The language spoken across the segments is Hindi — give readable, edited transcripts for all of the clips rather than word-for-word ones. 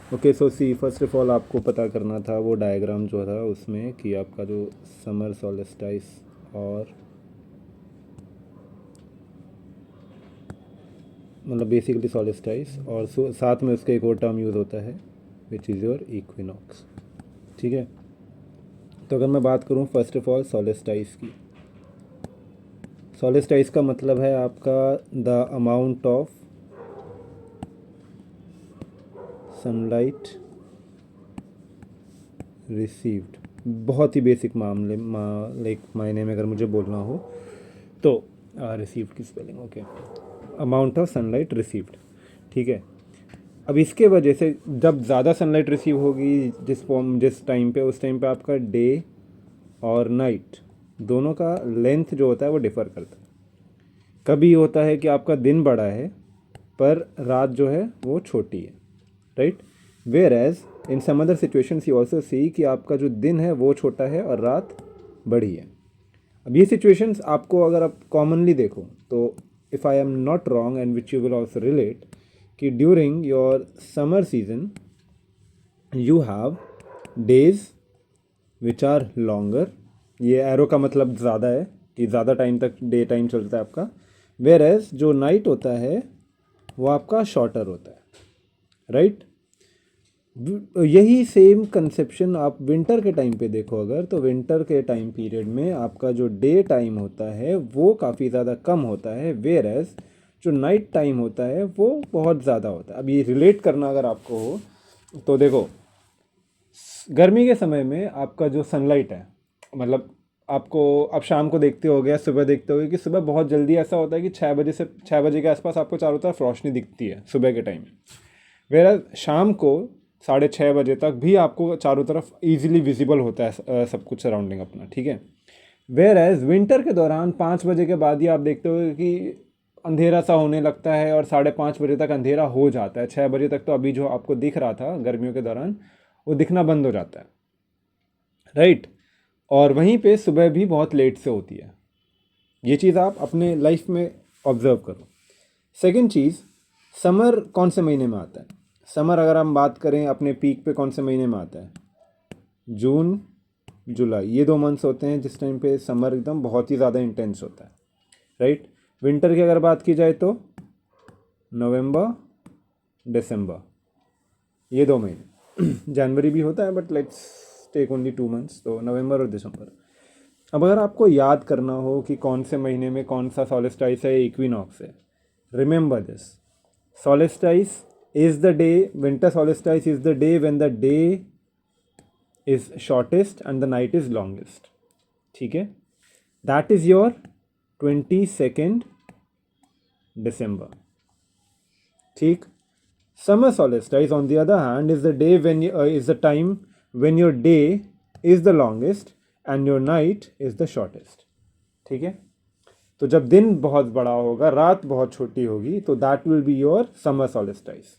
Okay, so see first of all आपको पता करना था वो डायग्राम जो था उसमें कि आपका जो समर सॉलिस्टाइस और मतलब बेसिकली सॉलिस्टाइस और साथ में उसका एक और टर्म यूज़ होता है विच इज़ योर इक्विनॉक्स। ठीक है, तो अगर मैं बात करूँ फर्स्ट ऑफ ऑल सॉलिस्टाइस की, सॉलिस्टाइस का मतलब है आपका the amount of sunlight received. बहुत ही बेसिक मामले लाइक मायने में अगर मुझे बोलना हो तो रिसीव्ड की spelling okay, amount of sunlight received. ठीक है, अब इसके वजह से जब ज़्यादा सनलाइट रिसीव होगी जिस टाइम पे, उस टाइम पे आपका डे और नाइट दोनों का लेंथ जो होता है वो डिफ़र करता है। कभी होता है कि आपका दिन बड़ा है पर रात जो है वो छोटी है, right. Whereas in some other situations you also see कि आपका जो दिन है वो छोटा है और रात बड़ी है। अब ये सिचुएशंस आपको अगर आप कॉमनली देखो तो if I am not wrong and which you will also relate कि during your summer season you have days which are longer, ये एरो का मतलब ज़्यादा है कि ज़्यादा टाइम तक डे टाइम चलता है आपका, वेयर एज जो नाइट होता है वो आपका शॉर्टर होता है, राइट। यही सेम कंसेप्शन आप विंटर के टाइम पे देखो अगर, तो विंटर के टाइम पीरियड में आपका जो डे टाइम होता है वो काफ़ी ज़्यादा कम होता है, वेयर एज जो नाइट टाइम होता है वो बहुत ज़्यादा होता है। अब ये रिलेट करना अगर आपको हो तो देखो, गर्मी के समय में आपका जो सनलाइट है, मतलब आपको आप शाम को देखते होगे या सुबह देखते होगे कि सुबह बहुत जल्दी ऐसा होता है कि 6 बजे के आसपास आपको चारों तरफ रोशनी दिखती है सुबह के टाइम। वेरा शाम को 6:30 बजे तक भी आपको चारों तरफ इजीली विजिबल होता है सब कुछ सराउंडिंग अपना, ठीक है। वेयर एज विंटर के दौरान 5 बजे के बाद ही आप देखते हो कि अंधेरा सा होने लगता है और 5:30 बजे तक अंधेरा हो जाता है। 6 बजे तक तो अभी जो आपको दिख रहा था गर्मियों के दौरान वो दिखना बंद हो जाता है, राइट। और वहीं पे सुबह भी बहुत लेट से होती है। ये चीज़ आप अपने लाइफ में ऑब्जर्व करो। सेकेंड चीज़, समर कौन से महीने में आता है? समर अगर हम बात करें अपने पीक पे कौन से महीने में आता है? जून जुलाई, ये 2 मंथ्स होते हैं जिस टाइम पे समर एकदम बहुत ही ज़्यादा इंटेंस होता है, राइट। विंटर की अगर बात की जाए तो नवंबर दिसंबर, ये 2 महीने जनवरी भी होता है but let's take only 2 months, तो नवंबर और दिसंबर। अब अगर आपको याद करना हो कि कौन से महीने में कौन सा सॉलिस्टाइस है, इक्विनॉक्स है, remember this, solstice is the day, winter solstice is the day when the day is shortest and the night is longest, ठीक है। दैट इज योर 22 दिसंबर, ठीक। Summer solstice, on the other hand, is the day when is the time when your day is the longest and your night is the shortest, ठीक है। तो जब दिन बहुत बड़ा होगा रात बहुत छोटी होगी तो that will be your summer solstice.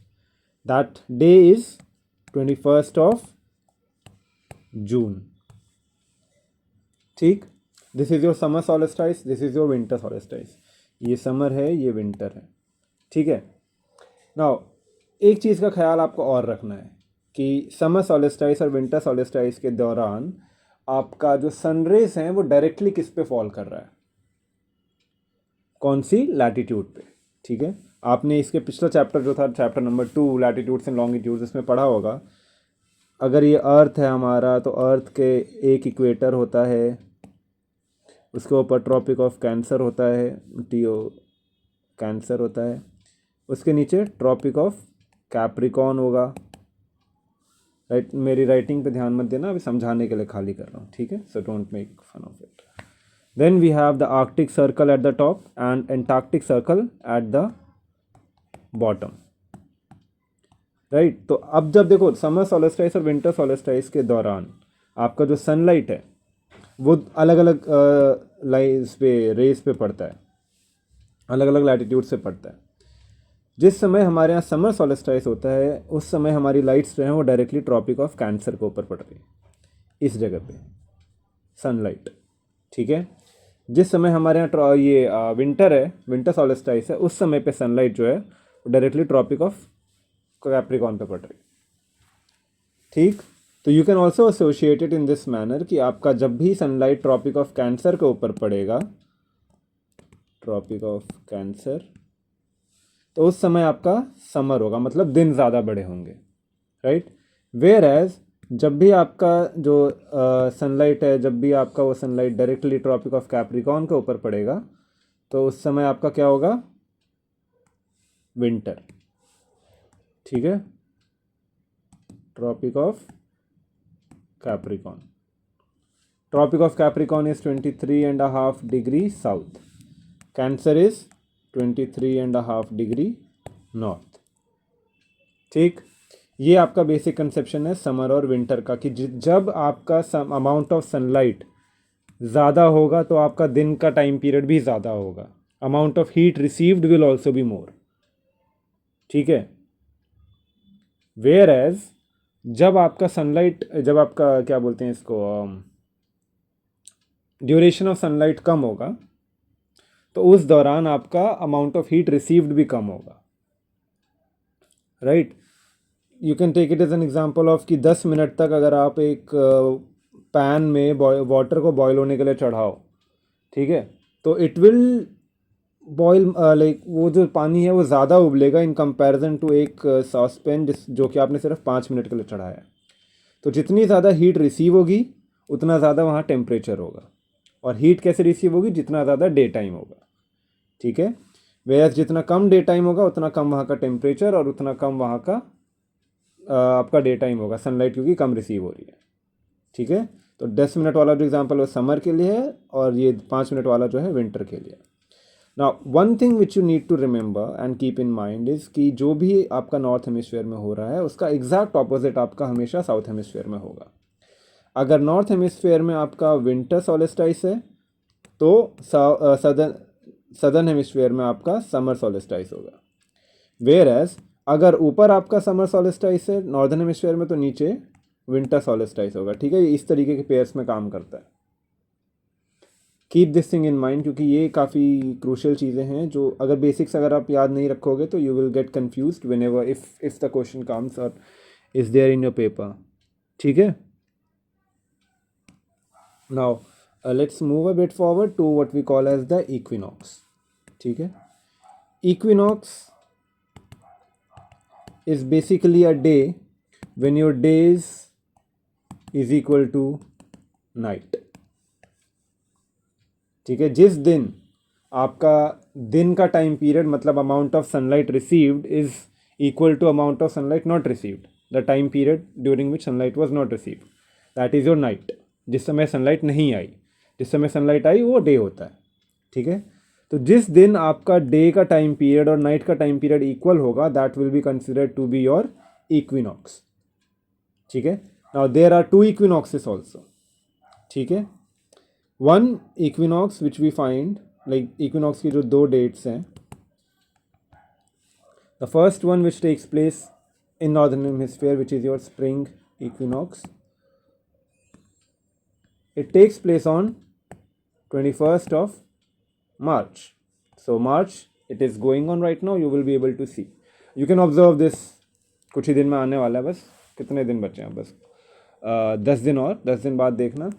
That day is 21 June, ठीक। This is your summer solstice, this is your winter solstice. ये समर है, ये विंटर है, ठीक है। नाउ एक चीज़ का ख्याल आपको और रखना है कि समर सॉलिस्टाइस और विंटर सॉलिस्टाइस के दौरान आपका जो सनरेज हैं वो डायरेक्टली किस पे फॉल कर रहा है, कौन सी लैटिट्यूड पे, ठीक है। आपने इसके पिछला चैप्टर जो था chapter number 2 latitudes and longitudes, इसमें पढ़ा होगा। अगर ये अर्थ है हमारा तो अर्थ के एक इक्वेटर होता है, उसके ऊपर ट्रॉपिक ऑफ कैंसर होता है, टीओ कैंसर होता है, उसके नीचे ट्रॉपिक ऑफ कैप्रिकॉन होगा, राइट। मेरी राइटिंग पे ध्यान मत देना, अभी समझाने के लिए खाली कर रहा हूँ, ठीक है, so don't make fun of it. Then we have the Arctic Circle at the top and Antarctic Circle at the bottom, right. तो अब जब देखो समर सॉलिस्टाइस और विंटर सॉलिस्टाइस के दौरान आपका जो सनलाइट है वो अलग अलग लाइन्स पे रेस पे पड़ता है, अलग अलग लैटिट्यूड से पड़ता है। जिस समय हमारे यहाँ समर सॉलिस्टाइस होता है उस समय हमारी लाइट्स जो हैं वो डायरेक्टली ट्रॉपिक ऑफ कैंसर के ऊपर पड़ रही है, इस जगह पे सनलाइट, ठीक है। जिस समय हमारे यहाँ ये विंटर है, विंटर सॉलिस्टाइस है, उस समय पे सनलाइट जो है वो डायरेक्टली ट्रॉपिक ऑफ कैप्रिकॉन पे पड़ रही है, ठीक। तो you can also associate it in this manner कि आपका जब भी सनलाइट ट्रॉपिक ऑफ कैंसर के ऊपर पड़ेगा, ट्रॉपिक ऑफ कैंसर, तो उस समय आपका समर होगा, मतलब दिन ज़्यादा बड़े होंगे, राइट। वेयर एज जब भी आपका जो सनलाइट है, जब भी आपका वो sunlight directly Tropic of Capricorn के ऊपर पड़ेगा, तो उस समय आपका क्या होगा, विंटर। ठीक है, Tropic of Capricorn, Tropic of Capricorn is 23.5 degree south, cancer is 23.5 degree north. ठीक, ये आपका बेसिक कंसेप्शन है समर और विंटर का कि जब आपका अमाउंट ऑफ सनलाइट ज़्यादा होगा तो आपका दिन का टाइम पीरियड भी ज़्यादा होगा, amount of heat received will also be more. ठीक है, वेयर एज जब आपका सनलाइट, जब आपका क्या बोलते हैं इसको, ड्यूरेशन ऑफ सनलाइट कम होगा, तो उस दौरान आपका अमाउंट ऑफ हीट रिसीव्ड भी कम होगा, right. You can take it as an example of कि 10 मिनट तक अगर आप एक पैन में वाटर को बॉयल होने के लिए चढ़ाओ, ठीक है, तो इट विल बॉयल, लाइक वो जो पानी है वो ज़्यादा उबलेगा इन कंपैरिजन टू एक सॉसपैन जो कि आपने सिर्फ 5 मिनट के लिए चढ़ाया है। तो जितनी ज़्यादा हीट रिसीव होगी उतना ज़्यादा वहाँ टेम्परेचर होगा, और हीट कैसे रिसीव होगी, जितना ज़्यादा डे टाइम होगा। ठीक है, वेयर जितना कम डे टाइम होगा उतना कम वहाँ का टेम्परेचर और उतना कम वहाँ का आपका डे टाइम होगा, सनलाइट क्योंकि कम रिसीव हो रही है। ठीक है, तो 10 मिनट वाला जो एग्जांपल वो समर के लिए है और ये 5 मिनट वाला जो है विंटर के लिए। Now one thing which you need to remember and keep in mind is कि जो भी आपका नॉर्थ हेमिस्फीयर में हो रहा है उसका एग्जैक्ट ऑपोजिट आपका हमेशा साउथ हेमिस्फीयर में होगा। अगर नॉर्थ हेमिस्फीयर में आपका विंटर सोलिस्टाइस है तो सदर्न हेमिस्फीयर में आपका समर सोलिस्टाइस होगा। वेयर एज अगर ऊपर आपका समर सोलिस्टाइस है नॉर्दर्न हेमिस्फीयर में, तो नीचे विंटर सोलिस्टाइस होगा। ठीक है, ये इस तरीके के पेयर्स में काम करता है। Keep this thing in mind, क्योंकि ये काफ़ी क्रूशियल चीज़ें हैं जो अगर बेसिक्स अगर आप याद नहीं रखोगे तो you will get confused whenever if the question comes और is there in your paper. ठीक है, now let's move a bit forward to what we call as the equinox. ठीक है, equinox is basically a day when your days is equal to night। ठीक है, जिस दिन आपका दिन का टाइम पीरियड मतलब amount of sunlight received is equal to amount of sunlight not received, the time period during which sunlight was not received, that is your night. जिस समय सनलाइट नहीं आई, जिस समय सनलाइट आई वो डे होता है। ठीक है, तो जिस दिन आपका डे का टाइम पीरियड और नाइट का टाइम पीरियड इक्वल होगा that will be considered to be your equinox. ठीक है, now there are 2 equinoxes also. ठीक है, one equinox which we find, like equinox की जो 2 डेट्स हैं, the first one which takes place in northern hemisphere which is your spring equinox, it takes place on 21st of March. So March it is going on right now, you will be able to see, you can observe this, कुछ ही दिन में आने वाला है, बस कितने दिन बचे हैं, बस 10 दिन और 10 दिन बाद देखना,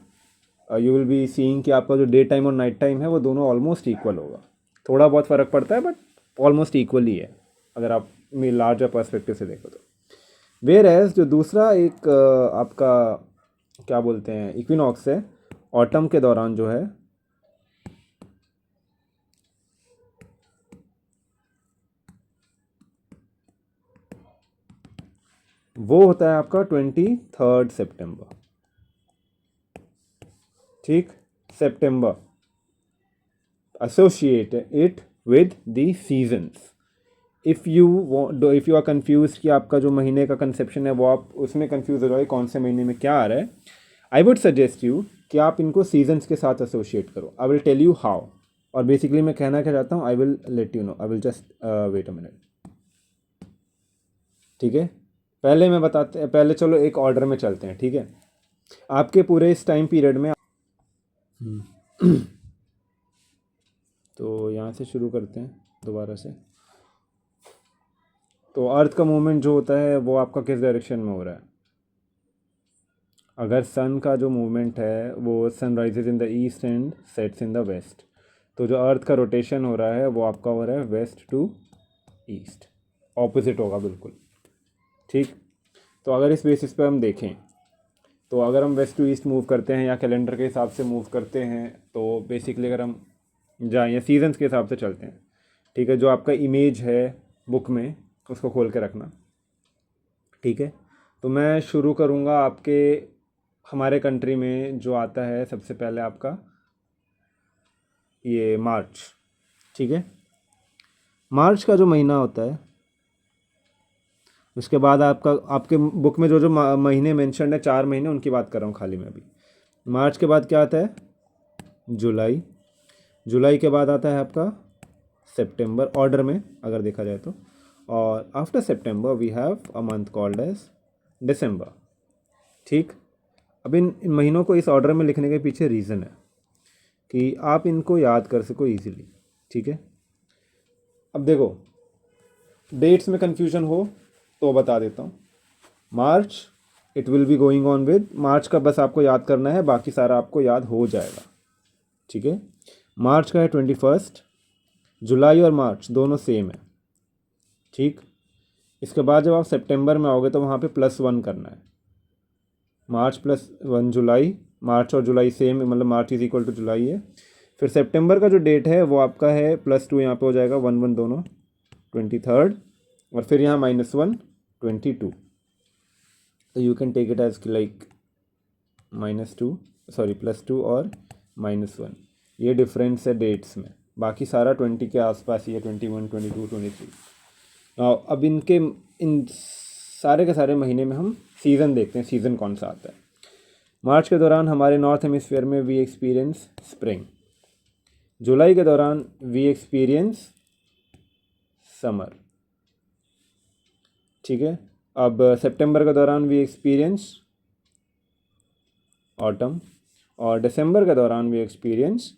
यू विल बी सीइंग कि आपका जो डे टाइम और नाइट टाइम है वो दोनों ऑलमोस्ट इक्वल होगा। थोड़ा बहुत फ़र्क पड़ता है बट ऑलमोस्ट इक्वल ही है अगर आप लार्जर पर्सपेक्टिव से देखो तो। वेयर एज जो दूसरा एक आपका क्या बोलते हैं इक्विनॉक्स है, ऑटम के दौरान जो है, वो होता है आपका 23 सितंबर। ठीक, सितंबर, associate it with the seasons. If you are confuse कि आपका जो महीने का कंसेप्शन है वो आप उसमें कन्फ्यूज हो जाए कौन से महीने में क्या आ रहा है, आई वुड सजेस्ट यू कि आप इनको सीजन्स के साथ एसोशिएट करो। I will tell you how, और बेसिकली मैं कहना क्या चाहता हूँ, I will let you know, I will just wait a minute. ठीक है, पहले मैं बताते, पहले चलो एक ऑर्डर में चलते हैं। ठीक है, आपके पूरे इस टाइम पीरियड में तो यहाँ से शुरू करते हैं दोबारा से। तो अर्थ का मूवमेंट जो होता है वो आपका किस डायरेक्शन में हो रहा है, अगर सन का जो मूवमेंट है वो sun rises in the east and sets in the west, तो जो अर्थ का रोटेशन हो रहा है वो आपका हो रहा है वेस्ट टू ईस्ट, ऑपोजिट होगा बिल्कुल। ठीक, तो अगर इस बेसिस पे हम देखें तो अगर हम वेस्ट टू ईस्ट मूव करते हैं या कैलेंडर के हिसाब से मूव करते हैं तो बेसिकली अगर हम जाएँ या सीजन्स के हिसाब से चलते हैं, ठीक है, जो आपका इमेज है बुक में उसको खोल के रखना। ठीक है, तो मैं शुरू करूँगा आपके हमारे कंट्री में जो आता है सबसे पहले आपका ये मार्च। ठीक है, मार्च का जो महीना होता है उसके बाद आपका आपके बुक में जो जो महीने मेंशन है 4 महीने उनकी बात कर रहा हूँ खाली मैं अभी। मार्च के बाद क्या आता है? जुलाई। जुलाई के बाद आता है आपका सितंबर, ऑर्डर में अगर देखा जाए तो। और after September we have a month called as December. ठीक, अब इन महीनों को इस ऑर्डर में लिखने के पीछे रीज़न है कि आप इनको याद कर सको ईजीली। ठीक है, अब देखो डेट्स में कन्फ्यूजन हो तो बता देता हूँ। March it will be going on with March का बस आपको याद करना है, बाकी सारा आपको याद हो जाएगा। ठीक है, मार्च का है 21। जुलाई और मार्च दोनों सेम है। ठीक, इसके बाद जब आप सितंबर में आओगे तो वहाँ पे +1 करना है। मार्च +1 जुलाई, मार्च और जुलाई सेम, मतलब मार्च इज इक्वल टू जुलाई है। फिर सितंबर का जो डेट है वो आपका है +2, यहाँ पे हो जाएगा 1 1 दोनों 23rd, और फिर यहाँ -1 22। तो you can take it as like -2, sorry +2 और -1, ये डिफरेंस है डेट्स में। बाकी सारा 20 के आसपास ही है, 21 22 23। अब इनके इन सारे के सारे महीने में हम सीज़न देखते हैं, सीज़न कौन सा आता है। मार्च के दौरान हमारे नॉर्थ हेमिस्फीयर में वी एक्सपीरियंस स्प्रिंग। जुलाई के दौरान वी एक्सपीरियंस समर। ठीक है, अब सितंबर के दौरान वी एक्सपीरियंस ऑटम, और दिसंबर के दौरान वी एक्सपीरियंस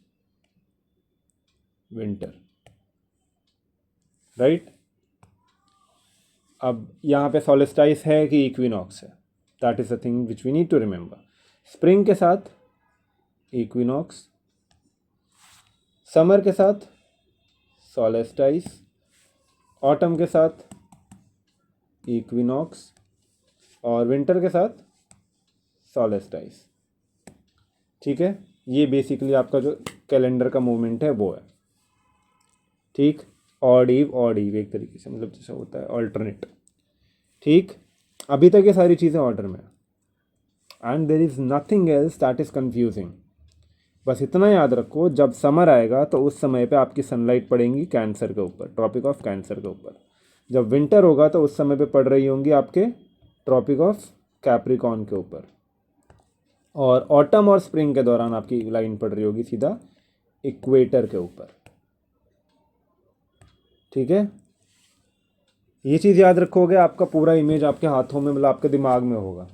विंटर। राइट, अब यहाँ पे सॉलिस्टाइस है कि इक्विनॉक्स है, that is the thing which we need to remember. Spring के साथ इक्विनॉक्स, समर के साथ सॉलिस्टाइस, ऑटम के साथ इक्विनॉक्स, और विंटर के साथ सॉलिस्टाइस। ठीक है, ये बेसिकली आपका जो कैलेंडर का मूवमेंट है वो है। ठीक, ऑड ईव एक तरीके से, मतलब जैसा होता है ऑल्टरनेट। ठीक, अभी तक ये सारी चीज़ें ऑर्डर में and there is nothing else that is confusing. बस इतना याद रखो, जब समर आएगा तो उस समय पे आपकी सनलाइट पड़ेंगी कैंसर के ऊपर, ट्रॉपिक ऑफ कैंसर के ऊपर। जब विंटर होगा तो उस समय पे पड़ रही होंगी आपके ट्रॉपिक ऑफ कैप्रिकॉन के ऊपर। और ऑटम और स्प्रिंग के दौरान आपकी लाइन पड़ रही होगी सीधा इक्वेटर के ऊपर। ठीक है, ये चीज़ याद रखोगे, आपका पूरा इमेज आपके हाथों में, मतलब आपके दिमाग में होगा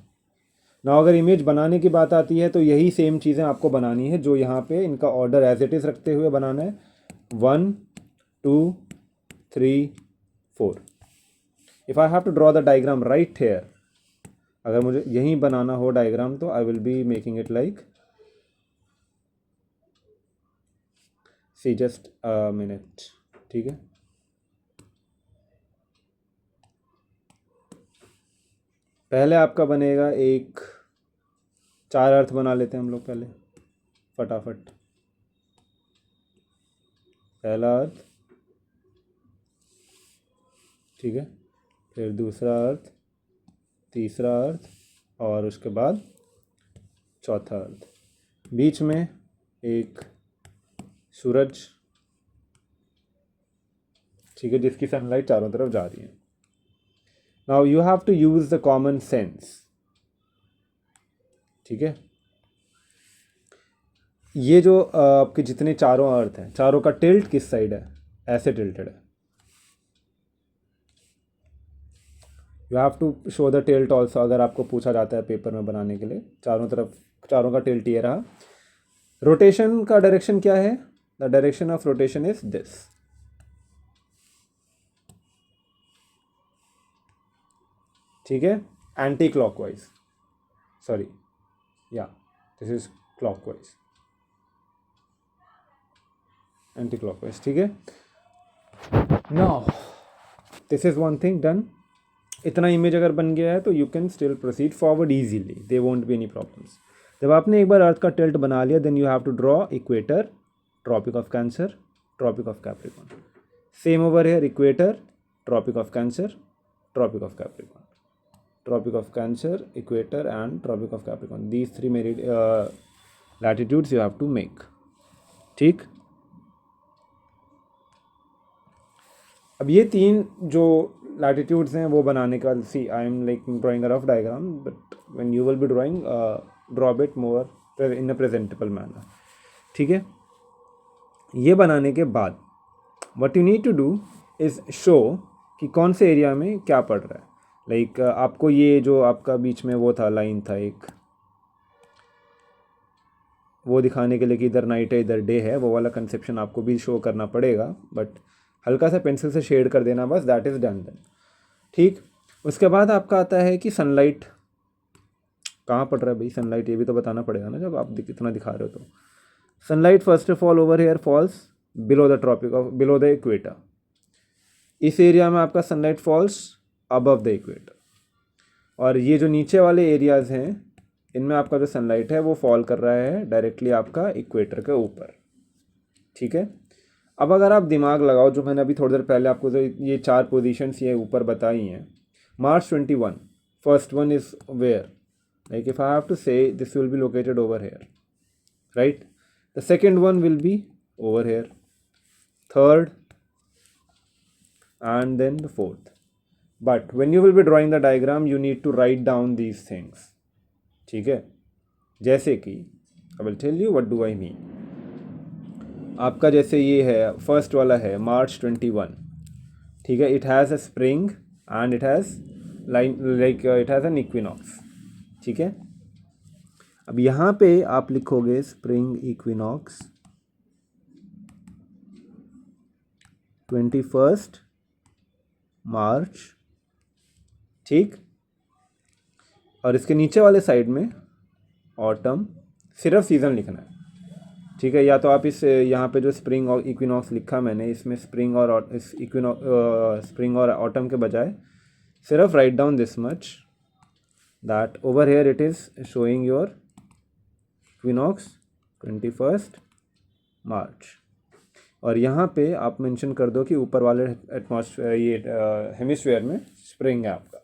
ना। अगर इमेज बनाने की बात आती है तो यही सेम चीज़ें आपको बनानी है जो यहाँ पे इनका ऑर्डर एज इट इज़ रखते हुए बनाना है। 1 2 3 4। If I have to draw the diagram right here, अगर मुझे यहीं बनाना हो डायग्राम तो I will be making it like, see just a minute. ठीक है, पहले आपका बनेगा एक, 4 अर्थ बना लेते हैं हम लोग पहले फटाफट। पहला अर्थ, ठीक है, फिर दूसरा अर्थ, तीसरा अर्थ, और उसके बाद चौथा अर्थ। बीच में एक सूरज, ठीक है, जिसकी सनलाइट चारों तरफ जा रही है। Now you have to use the common sense. ठीक है, ये जो आपके जितने चारों अर्थ हैं, चारों का टिल्ट किस साइड है? ऐसे टिल्टेड है। You have to show the tilt also, अगर आपको पूछा जाता है पेपर में बनाने के लिए। चारों तरफ चारों का टिल्ट ये रहा। रोटेशन का डायरेक्शन क्या है? The direction of rotation is this. ठीक है, एंटी क्लॉकवाइज, सॉरी या this is clockwise, anti clockwise, ठीक है। Now this is one thing done. इतना इमेज अगर बन गया है तो you can still proceed forward easily, they won't be any problems. जब आपने एक बार अर्थ का टिल्ट बना लिया, then you have to draw equator, Tropic of Cancer, Tropic of Capricorn. Same over here, equator, Tropic of Cancer, Tropic of Capricorn, Tropic of Cancer, equator and Tropic of Capricorn. These 3 latitudes you have to make, ठीक। अब ये 3 जो लैटिट्यूड्स हैं वो बनाने का, see I am like drawing a rough diagram, but when you will be drawing draw it more in a presentable manner, ठीक है। ये बनाने के बाद what you need to do is show कि कौन से एरिया में क्या पड़ रहा है। लाइक आपको ये जो आपका बीच में वो था, लाइन था एक, वो दिखाने के लिए कि इधर नाइट है इधर डे है, वो वाला कंसेप्शन आपको भी शो करना पड़ेगा, बट हल्का सा पेंसिल से शेड कर देना बस, दैट इज़ डन देन, ठीक। उसके बाद आपका आता है कि सनलाइट कहाँ पड़ रहा है भाई, सनलाइट ये भी तो बताना पड़ेगा ना, जब आप इतना दिखा रहे हो तो। Sunlight first of all over here falls below the Tropic of, below the equator. इस एरिया में आपका sunlight falls above the equator, और ये जो नीचे वाले एरियाज़ हैं इनमें आपका जो सनलाइट है वो फॉल कर रहा है डायरेक्टली आपका इक्वेटर के ऊपर, ठीक है। अब अगर आप दिमाग लगाओ, जो मैंने अभी थोड़ी देर पहले आपको जो ये 4 पोजीशंस ये ऊपर बताई हैं, March 21 first one is where, like if I have to say this will be located over here, right. The second one will be over here, third and then the fourth. But when you will be drawing the diagram, you need to write down these things, ठीक है। जैसे कि I will tell you what do I mean. आपका जैसे ये है, फर्स्ट वाला है March 21, ठीक है। It has a spring and it has like it has an equinox, ठीक है। अब यहाँ पे आप लिखोगे स्प्रिंग इक्विनॉक्स 21 मार्च, ठीक। और इसके नीचे वाले साइड में ऑटम, सिर्फ सीज़न लिखना है, ठीक है। या तो आप इस यहाँ पे जो स्प्रिंग और इक्विनॉक्स लिखा मैंने, इसमें स्प्रिंग और इस स्प्रिंग और ऑटम के बजाय सिर्फ write down this much, that over here it is showing your equinox 21 मार्च। और यहाँ पे आप मेंशन कर दो कि ऊपर वाले एटमॉस्फेयर ये हेमिस्फीयर में स्प्रिंग है आपका।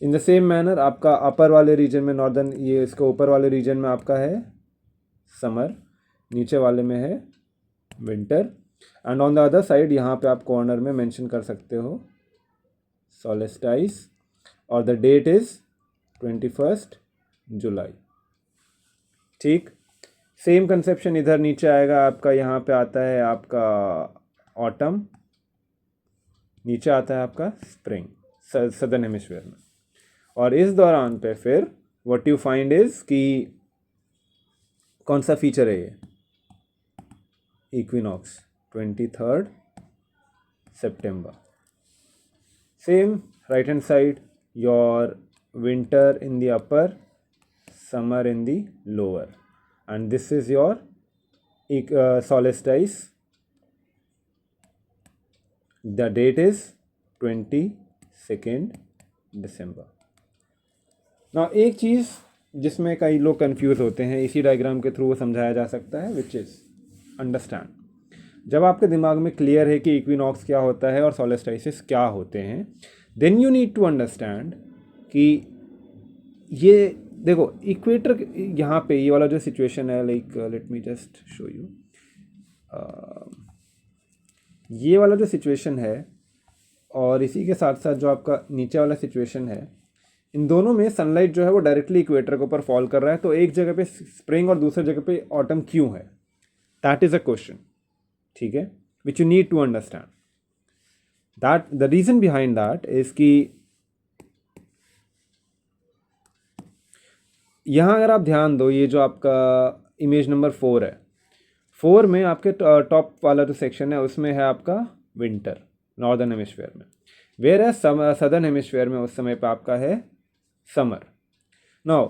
इन द सेम मैनर आपका अपर वाले रीजन में, नॉर्दर्न ये इसके ऊपर वाले रीजन में आपका है समर, नीचे वाले में है winter, and on the other side यहाँ पे आप कॉर्नर में मेंशन कर सकते हो सोलिस्टाइस, और द डेट इज़ 21 जुलाई, ठीक। सेम कंसेप्शन इधर नीचे आएगा आपका, यहाँ पे आता है आपका ऑटम, नीचे आता है आपका स्प्रिंग सदर्न हेमिस्फीयर में। और इस दौरान पे फिर व्हाट यू फाइंड इज़ कि कौन सा फीचर है ये, equinox 23 September. Same right hand side, your winter in the upper, summer in the lower, and this is your solstice. The date is 22nd December. Now एक चीज़ जिसमें कई लोग कंफ्यूज होते हैं, इसी डायग्राम के थ्रू वो समझाया जा सकता है, विच इज़ अंडरस्टैंड। जब आपके दिमाग में क्लियर है कि इक्विनॉक्स क्या होता है और सोलिस्टाइसिस क्या होते हैं, then you need to understand कि ये देखो इक्वेटर यहाँ पे ये वाला जो सिचुएशन है, like let me just show you, ये वाला जो सिचुएशन है और इसी के साथ साथ जो आपका नीचे वाला सिचुएशन है, इन दोनों में सनलाइट जो है वो डायरेक्टली इक्वेटर के ऊपर फॉल कर रहा है। तो एक जगह पे स्प्रिंग और दूसरी जगह पे ऑटम क्यों है, दैट इज़ अ क्वेश्चन, ठीक है, which you need to understand. That the reason behind that is कि यहाँ अगर आप ध्यान दो, ये जो आपका इमेज नंबर 4 है, 4 में आपके टॉप वाला जो सेक्शन है उसमें है आपका विंटर नॉर्दर्न हेमिस्फीयर में, वेयर है सदर्न हेमिस्फीयर में उस समय पे आपका है summer. Now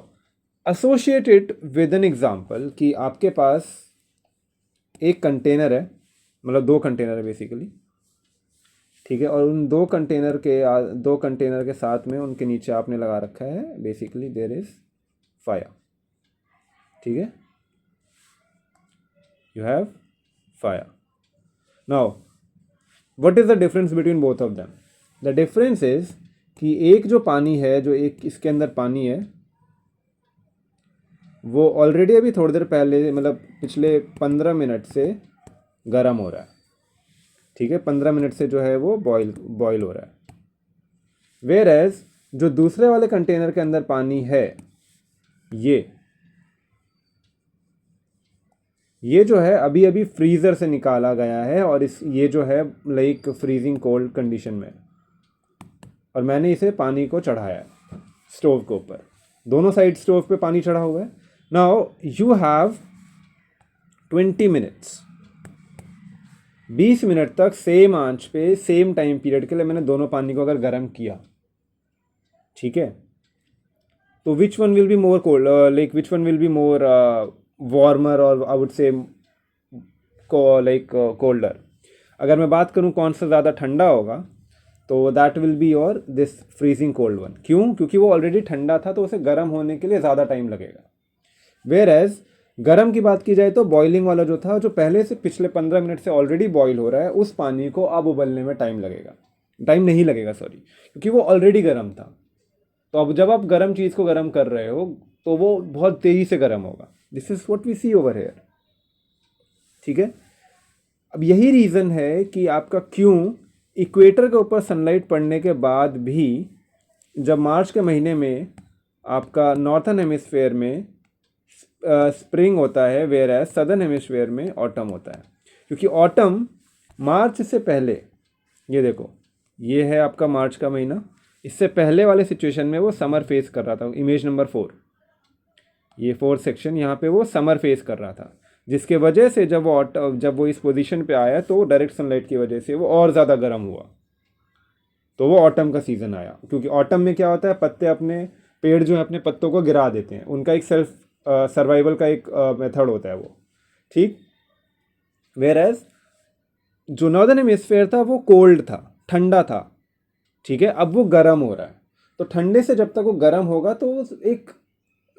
associate it with an example कि आपके पास एक कंटेनर है, मतलब दो कंटेनर है बेसिकली, ठीक है, और उन दो कंटेनर के साथ में उनके नीचे आपने लगा रखा है बेसिकली देयर इज फायर, ठीक है, you have fire. Now what is the difference between both of them? The difference is कि एक जो पानी है, जो एक इसके अंदर पानी है, वो ऑलरेडी अभी थोड़ी देर पहले, मतलब पिछले 15 मिनट से गर्म हो रहा है, ठीक है, 15 मिनट से जो है वो बॉयल हो रहा है। वेयर एज जो दूसरे वाले कंटेनर के अंदर पानी है, ये जो है अभी अभी फ्रीज़र से निकाला गया है, और ये जो है लाइक फ्रीजिंग कोल्ड कंडीशन में, और मैंने इसे पानी को चढ़ाया है स्टोव के ऊपर, दोनों साइड स्टोव पे पानी चढ़ा हुआ है। Now you have 20 minutes, 20 minute तक सेम आंच पे सेम टाइम पीरियड के लिए मैंने दोनों पानी को अगर गर्म किया, ठीक है, तो which one will be more cold, like which one will be more warmer, और I would say like colder. अगर मैं बात करूं कौन सा ज़्यादा ठंडा होगा, तो that will be your this freezing cold one. क्यों? क्योंकि वो ऑलरेडी ठंडा था, तो उसे गर्म होने के लिए ज़्यादा टाइम लगेगा। वेयर एज गर्म की बात की जाए तो बॉइलिंग वाला जो था, जो पहले से पिछले 15 मिनट से ऑलरेडी बॉईल हो रहा है, उस पानी को अब उबलने में टाइम नहीं लगेगा, सॉरी, क्योंकि वो ऑलरेडी गर्म था। तो अब जब आप गर्म चीज़ को गर्म कर रहे हो, तो वो बहुत तेज़ी से गर्म होगा। This is what we see over here, ठीक है। अब यही रीज़न है कि आपका क्यों इक्वेटर के ऊपर सनलाइट पड़ने के बाद भी जब मार्च के महीने में आपका नॉर्थन हेमिस्फेयर में स्प्रिंग होता है, वेयर एज सदर्न हेमिस्फेयर में ऑटम होता है। क्योंकि ऑटम मार्च से पहले, ये देखो, ये है आपका मार्च का महीना, इससे पहले वाले सिचुएशन में वो समर फेस कर रहा था। इमेज नंबर 4, ये 4th सेक्शन, यहाँ पे वो समर फेस कर रहा था, जिसके वजह से जब वो इस पोजीशन पे आया, तो डायरेक्ट सनलाइट की वजह से वो और ज़्यादा गर्म हुआ, तो वो ऑटम का सीज़न आया। क्योंकि ऑटम में क्या होता है, पत्ते अपने पेड़ जो है अपने पत्तों को गिरा देते हैं, उनका एक सेल्फ सर्वाइवल का एक मेथड होता है वो, ठीक। वेयर एज जो नॉर्दर्न हेमिस्फेयर था वो कोल्ड था, ठंडा था, ठीक है, अब वो गर्म हो रहा है। तो ठंडे से जब तक वो गर्म होगा तो एक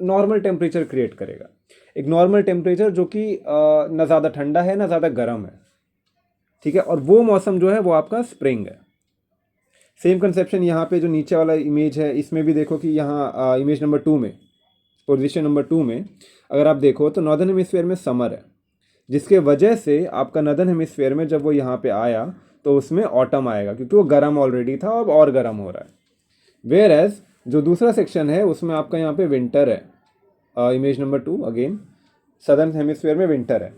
नॉर्मल टेम्परेचर क्रिएट करेगा, एक नॉर्मल टेम्परेचर जो कि ना ज़्यादा ठंडा है ना ज़्यादा गर्म है, ठीक है, और वो मौसम जो है वो आपका स्प्रिंग है। सेम कंसेप्शन यहाँ पे जो नीचे वाला इमेज है, इसमें भी देखो कि यहाँ इमेज नंबर 2 में, पोजीशन नंबर 2 में अगर आप देखो तो नॉर्दर्न हेमिस्फेयर में समर है, जिसके वजह से आपका नॉर्दर्न हेमिस्फेयर में जब वो यहाँ पे आया तो उसमें ऑटम आएगा, क्योंकि वो गर्म ऑलरेडी था, अब और गर्म हो रहा है। वेयर एज जो दूसरा सेक्शन है उसमें आपका यहाँ पे विंटर है, image number 2 again, southern hemisphere में विंटर है,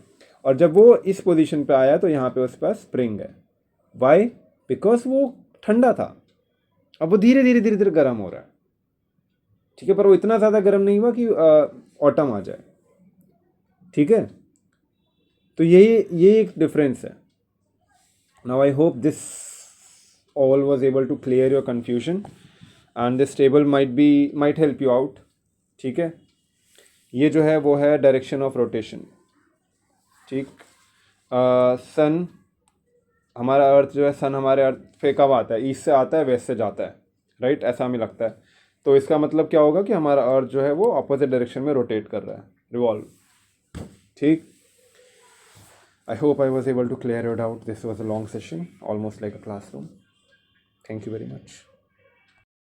और जब वो इस पोजीशन पे आया तो यहाँ पे उसके पास स्प्रिंग है। वाई? बिकॉज वो ठंडा था, अब वो धीरे धीरे धीरे धीरे गर्म हो रहा है, ठीक है, पर वो इतना ज़्यादा गर्म नहीं हुआ कि ऑटम आ जाए, ठीक है। तो ये एक डिफरेंस है। Now I hope this all was able to clear your confusion, and this table might help you out, ठीक है। ये जो है वो है डायरेक्शन ऑफ रोटेशन, ठीक। सन हमारा अर्थ जो है, सन हमारे अर्थ पे कब आता है? ईस्ट से आता है, वेस्ट से जाता है, राइट, ऐसा हमें लगता है। तो इसका मतलब क्या होगा कि हमारा अर्थ जो है वो अपोजिट डायरेक्शन में रोटेट कर रहा है, रिवॉल्व, ठीक। I hope I was able to clear it out. This was a long session, almost like a classroom. Thank you very much.